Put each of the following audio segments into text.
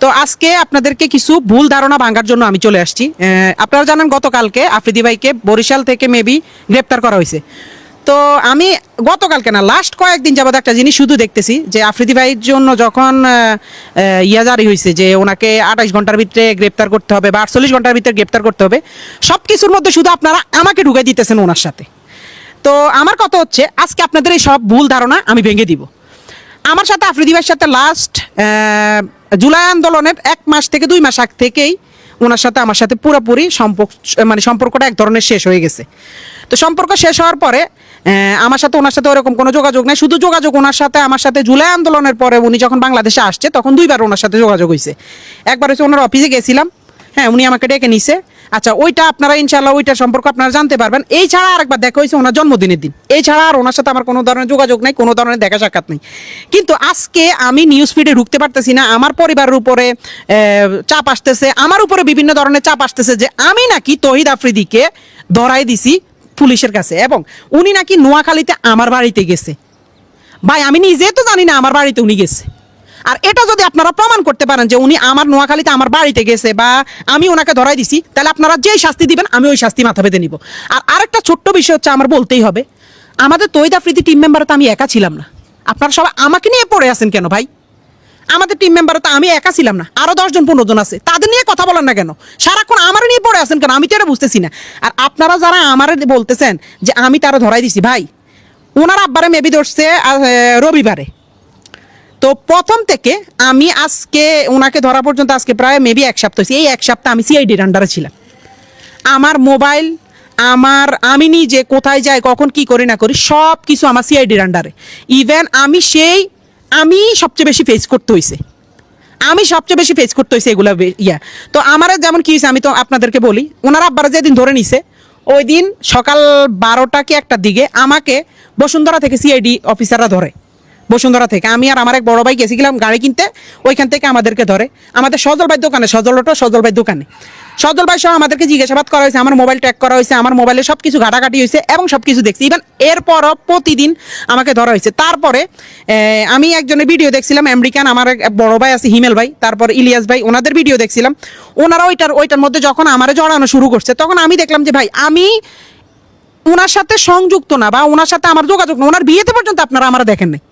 তো আজকে আপনাদেরকে কিছু ভুল ধারণা ভাঙার জন্য আমি চলে আসছি। আপনারা জানেন গতকালকে আফ্রিদি ভাইকে বরিশাল থেকে মেবি গ্রেপ্তার করা হয়েছে। তো আমি গতকালকে না লাস্ট কয়েকদিন যাবত একটা জিনিস শুধু দেখতেছি যে আফ্রিদি ভাইয়ের জন্য যখন জারি হয়েছে যে ওনাকে 28 ঘন্টার ভিতরে গ্রেপ্তার করতে হবে বা 48 ঘন্টার ভিতরে গ্রেপ্তার করতে হবে, সব কিছুর মধ্যে শুধু আপনারা আমাকে ঢুকাই দিতেছেন ওনার সাথে। তো আমার কথা হচ্ছে আজকে আপনাদের এই সব ভুল ধারণা আমি ভেঙে দিব। আমার সাথে আফ্রিদি ভাইয়ের সাথে লাস্ট জুলাই আন্দোলনের 1 মাস থেকে 2 মাস আগ থেকেই ওনার সাথে আমার সাথে পুরোপুরি সম্পর্কটা এক ধরনের শেষ হয়ে গেছে। তো সম্পর্ক শেষ হওয়ার পরে আমার সাথে ওনার সাথে ওরকম কোনো যোগাযোগ নেই। শুধু যোগাযোগ ওনার সাথে আমার সাথে জুলাই আন্দোলনের পরে উনি যখন বাংলাদেশে আসছে তখন 2বার ওনার সাথে যোগাযোগ হয়েছে। একবার হচ্ছে ওনার অফিসে গেছিলাম, হ্যাঁ উনি আমাকে ডেকে নিছে। আচ্ছা ওইটা আপনারা ইনশাল্লাহ ওইটার সম্পর্ক আপনারা জানতে পারবেন। এই ছাড়া আরেকবার দেখা হয়েছে ওনার জন্মদিনের দিন, এই ছাড়া আর ওনার সাথে আমার কোনো ধরনের যোগাযোগ নেই, কোনো ধরনের দেখা সাক্ষাৎ নেই। কিন্তু আজকে আমি নিউজ ফিডে ঢুকতে পারতেছি না, আমার পরিবারের উপরে চাপ আসতেছে, আমার উপরে বিভিন্ন ধরনের চাপ আসতেছে যে আমি নাকি তৌহিদ আফ্রিদিকে ধরাই দিছি পুলিশের কাছে এবং উনি নাকি নোয়াখালীতে আমার বাড়িতে গেছে। ভাই আমি নিজে তো জানি না আমার বাড়িতে উনি গেছে। আর এটা যদি আপনারা প্রমাণ করতে পারেন যে উনি আমার নোয়াখালীতে আমার বাড়িতে গেছে বা আমি ওনাকে ধরাই দিছি, তাহলে আপনারা যেই শাস্তি দিবেন আমি ওই শাস্তি মাথা পেতে নিব। আর আরেকটা ছোট্ট বিষয় হচ্ছে আমার বলতেই হবে, আমাদের তৌহিদ আফ্রিদি টিম মেম্বারে তো আমি একা ছিলাম না। আপনারা সবাই আমাকে নিয়ে পড়ে আছেন কেন ভাই? আমাদের টিম মেম্বারে তো আমি একা ছিলাম না, আরো 10 জন 15 জন আছে, তাদের নিয়ে কথা বলেন না কেন? সারাক্ষণ আমার নিয়ে পড়ে আছেন কেন? আমি তো এটা বুঝতেছি না। আর আপনারা যারা আমার বলতেছেন যে আমি তারা ধরাই দিছি, ভাই ওনার আব্বারে মেবি ধরছে রবিবারে। তো প্রথম থেকে আমি আজকে ওনাকে ধরা পর্যন্ত আজকে প্রায় মেবি 1 সপ্তাহ হয়েছে। এই 1 সপ্তাহ আমি সিআইডির আন্ডারে ছিলাম। আমার মোবাইল, আমি নিজে কোথায় যাই, কখন কি করি না করি সব কিছু আমার সিআইডির আন্ডারে। ইভেন আমি সবচেয়ে বেশি ফেস করতে হয়েছে, এগুলো তো আমার যেমন কি হয়েছে আমি তো আপনাদেরকে বলি। ওনার আব্বারা যেদিন ধরে নিছে ওই দিন সকাল 12টা কি 1টার দিকে আমাকে বসুন্ধরা থেকে সিআইডি অফিসাররা ধরে। বসুন্ধরা থেকে আমি আর আমার এক বড় ভাই গেছিলাম গাড়ি কিনতে, ওইখান থেকে আমাদেরকে ধরে আমাদের সজল ভাই দোকানে সজল ভাই সহ আমাদেরকে জিজ্ঞাসাবাদ করা হয়েছে, আমার মোবাইল ট্র্যাক করা হয়েছে, আমার মোবাইলে সব কিছু ঘাটাঘাটি হয়েছে এবং সব কিছু দেখছি। ইভেন এরপরও প্রতিদিন আমাকে ধরা হয়েছে। তারপরে আমি একজনের ভিডিও দেখছিলাম, আমেরিকান আমার এক বড় ভাই আছে হিমেল ভাই, তারপর ইলিয়াস ভাই, ওনাদের ভিডিও দেখছিলাম। ওনারা ওইটার মধ্যে যখন আমারে জড়ানো শুরু করছে তখন আমি দেখলাম যে ভাই আমি ওনার সাথে সংযুক্ত না বা ওনার সাথে আমার যোগাযোগ না। ওনার বিয়েতে পর্যন্ত আপনারা আমার দেখেন নাই,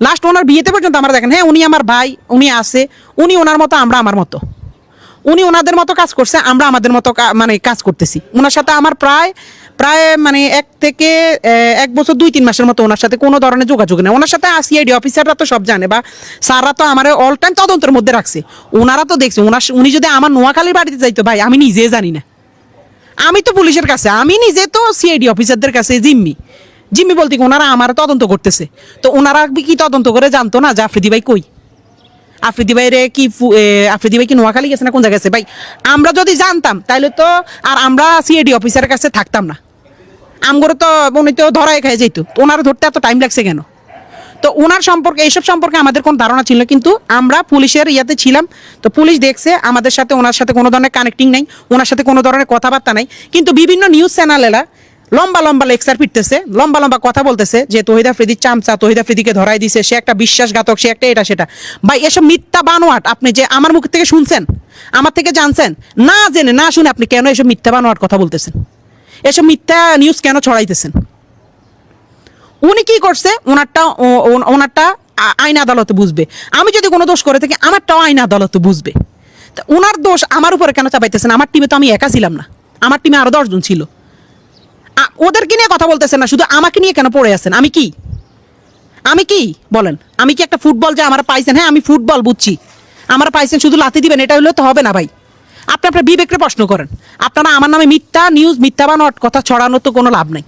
লাস্ট ওনার বিয়েতে পর্যন্ত আমরা দেখেন। হ্যাঁ উনি আমার ভাই, উনি আছে, উনি ওনার মতো আমরা আমার মতো, উনি ওনাদের মতো কাজ করছে, আমরা আমাদের মতো কাজ করতেছি। ওনার সাথে আমার প্রায় 1 থেকে 1 বছর 2-3 মাসের মতো ওনার সাথে কোনো ধরনের যোগাযোগ নেই। ওনার সাথে সিআইডি অফিসাররা তো সব জানে বা স্যাররা তো আমার অল টাইম তদন্তের মধ্যে রাখছে, ওনারা তো দেখছে। উনি যদি আমার নোয়াখালীর বাড়িতে যাইতো ভাই আমি নিজে জানি না। আমি তো পুলিশের কাছে, আমি নিজে তো সিআইডি অফিসারদের কাছে জিম্মি বলতে ওনারা আমার তদন্ত করতেছে। তো ওনারা কি তদন্ত করে জানতো না যে আফ্রিদি ভাই কই? আফ্রিদি ভাই কি নোয়াখালী গেছে না কোন জায়গায় গেছে? ভাই আমরা যদি জানতাম তাহলে তো আর আমরা সিআইডি অফিসারের কাছে থাকতাম না। আমগরে তো উনি তো ধরাই খাই যেত, ওনারা ধরতে এত টাইম লাগছে কেন? তো ওনার সম্পর্কে এইসব সম্পর্কে আমাদের কোনো ধারণা ছিল না, কিন্তু আমরা পুলিশের ইয়াতে ছিলাম। তো পুলিশ দেখছে আমাদের সাথে ওনার সাথে কোনো ধরনের কানেক্টিং নেই, ওনার সাথে কোনো ধরনের কথাবার্তা নাই। কিন্তু বিভিন্ন নিউজ চ্যানেলেরা লম্বা লেকচার পিটতেছে, লম্বা কথা বলতেছে যে তৌহিদ আফ্রিদির চামচা, তৌহিদ আফ্রিদিকে ধরাই দিছে, সে একটা বিশ্বাসঘাতক, সে একটা এটা সেটা। ভাই এসব মিথ্যা বানোয়াট আপনি যে আমার মুখ থেকে শুনছেন, আমার থেকে জানছেন, না জেনে না শুনে আপনি কেন এসব মিথ্যা বানোয়াট কথা বলতেছেন? এসব মিথ্যা নিউজ কেন ছড়াইতেছেন? উনি কি করছে ওনারটা আইন আদালতে বুঝবে। আমি যদি কোনো দোষ করে থাকি আমারটাও আইন আদালতে বুঝবে। তা ওনার দোষ আমার উপরে কেন চাপাইতেছেন? আমার টিমে তো আমি একা ছিলাম না, আমার টিমে আরো 10 জন ছিল। ওদেরকে নিয়ে কথা বলতেছেন না, শুধু আমাকে নিয়ে কেন পড়ে আছেন? আমি কি বলেন? আমি কি একটা ফুটবল যে আমার পাইছেন? হ্যাঁ আমি ফুটবল বুঝছি, আমার পাইছেন শুধু লাথি দিবেন এটা হলে তো হবে না ভাই। আপনি আপনার বিবেককে প্রশ্ন করেন। আপনারা আমার নামে মিথ্যা নিউজ, মিথ্যা বানোয়াট কথা ছড়ানোর তো কোনো লাভ নাই।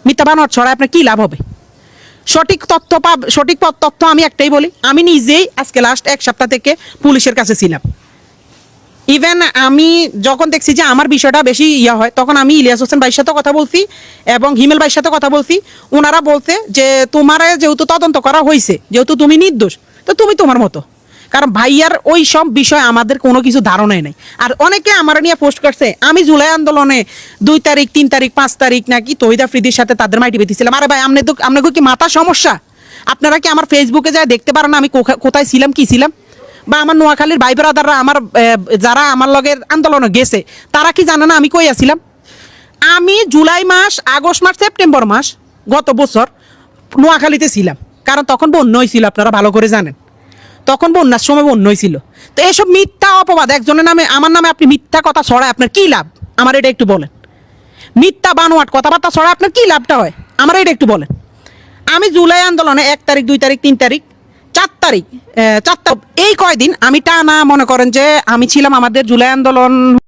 মিথ্যা বানোয়াট ছড়ায় আপনার কি লাভ হবে? সঠিক তথ্য আমি একটাই বলি, আমি নিজেই আজকে লাস্ট 1 সপ্তাহ থেকে পুলিশের কাছে ছিলাম। ইভেন আমি যখন দেখছি যে আমার বিষয়টা বেশি হয় তখন আমি ইলিয়াস হোসেন ভাইয়ের সাথে কথা বলছি এবং হিমেল ভাইয়ের সাথে কথা বলছি। ওনারা বলতে যে তোমার যেহেতু তদন্ত করা হয়েছে, যেহেতু তুমি নির্দোষ, তো তুমি তোমার মতো। কারণ ভাইয়ার ওই সব বিষয় আমাদের কোনো কিছু ধারণাই নাই। আর অনেকে আমার নিয়ে পোস্ট করছে আমি জুলাই আন্দোলনে 2 তারিখ 3 তারিখ 5 তারিখ নাকি তৌহিদ আফ্রিদির সাথে তাদের মাইটি বেঁধেছিলাম। আরে ভাই আপনাদের কি মাথা সমস্যা? আপনারা কি আমার ফেসবুকে যায় দেখতে পারেন আমি কোথায় ছিলাম, কি ছিলাম? বা আমার নোয়াখালীর ভাই ব্রাদাররা আমার যারা আমার লগের আন্দোলনে গেছে তারা কি জানে না আমি কই আছিলাম? আমি জুলাই মাস, আগস্ট মাস, সেপ্টেম্বর মাস গত বছর নোয়াখালীতে ছিলাম, কারণ তখন বন্যা হয়েছিল, আপনারা ভালো করে জানেন, তখন বন্যার সময় বন্যা হয়েছিল। তো এসব মিথ্যা অপবাদ একজনের নামে, আমার নামে আপনি মিথ্যা কথা ছড়ায় আপনার কি লাভ? আমার এটা একটু বলেন। মিথ্যা বানোয়াট কথাবার্তা ছড়ায় আপনার কি লাভটা হয়? আমার এটা একটু বলেন। আমি জুলাই আন্দোলনে 1 তারিখ, 2 তারিখ, 3 তারিখ, 4 তারিখ, 4 এই কয়দিন আমি টানা মনে করেন যে আমি ছিলাম আমাদের জুলাই আন্দোলন